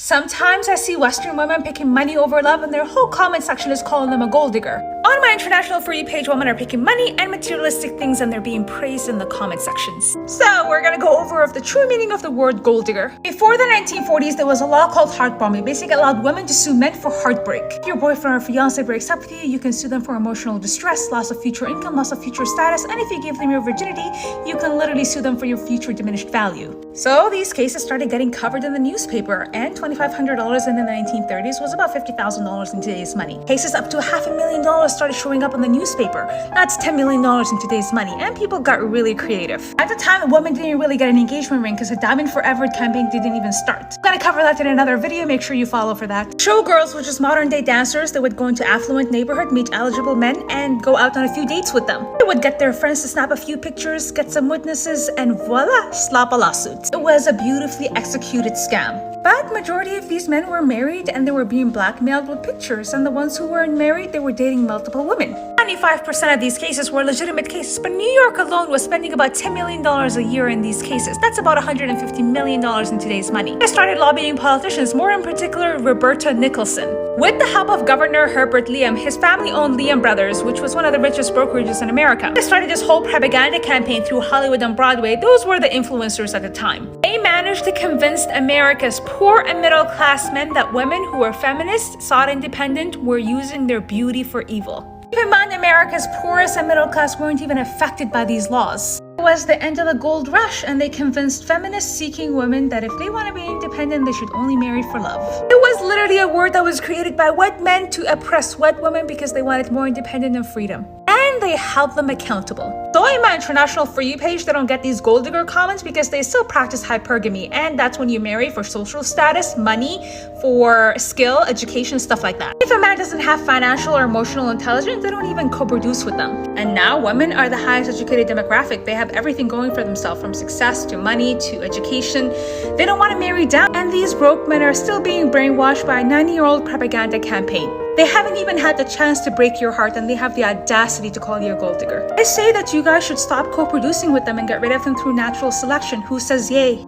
Sometimes I see Western women picking money over love and their whole comment section is calling them a gold digger. On my international for you page, women are picking money and materialistic things and they're being praised in the comment sections. So we're gonna go over the true meaning of the word gold digger. Before the 1940s, there was a law called heart bombing. Basically allowed women to sue men for heartbreak. If your boyfriend or fiance breaks up with you, you can sue them for emotional distress, loss of future income, loss of future status, and if you give them your virginity, you can literally sue them for your future diminished value. So these cases started getting covered in the newspaper, and $2,500 in the 1930s was about $50,000 in today's money. Cases up to $500,000 started showing up in the newspaper. That's $10 million in today's money, and people got really creative. At the time, a woman didn't really get an engagement ring because the Diamond Forever campaign didn't even start. I'm gonna cover that in another video, make sure you follow for that. Showgirls, which is modern day dancers, they would go into affluent neighborhood, meet eligible men, and go out on a few dates with them. They would get their friends to snap a few pictures, get some witnesses, and voila, slap a lawsuit. It was a beautifully executed scam. But majority of these men were married and they were being blackmailed with pictures, and the ones who weren't married, they were dating multiple women. 95% of these cases were legitimate cases, but New York alone was spending about $10 million a year in these cases. That's about $150 million in today's money. They started lobbying politicians, more in particular Roberta Nicholson. With the help of Governor Herbert Liam, his family owned Liam Brothers, which was one of the richest brokerages in America. They started this whole propaganda campaign through Hollywood and Broadway. Those were the influencers at the time. They managed to convince America's poor and middle class men that women who were feminists, sought independent, were using their beauty for evil. Keep in mind, America's poorest and middle class weren't even affected by these laws. It was the end of the gold rush, and they convinced feminists seeking women that if they want to be independent, they should only marry for love. It was literally a word that was created by white men to oppress white women because they wanted more independence and freedom. And they held them accountable. So in my international for you page, they don't get these gold digger comments because they still practice hypergamy, and that's when you marry for social status, money, for skill, education, stuff like that. If a man doesn't have financial or emotional intelligence, they don't even co-produce with them. And now women are the highest educated demographic. They have everything going for themselves, from success to money to education. They don't want to marry down, and these broke men are still being brainwashed by a 90-year-old propaganda campaign. They haven't even had the chance to break your heart, and they have the audacity to call you a gold digger. I say that you guys should stop co-producing with them and get rid of them through natural selection. Who says yay?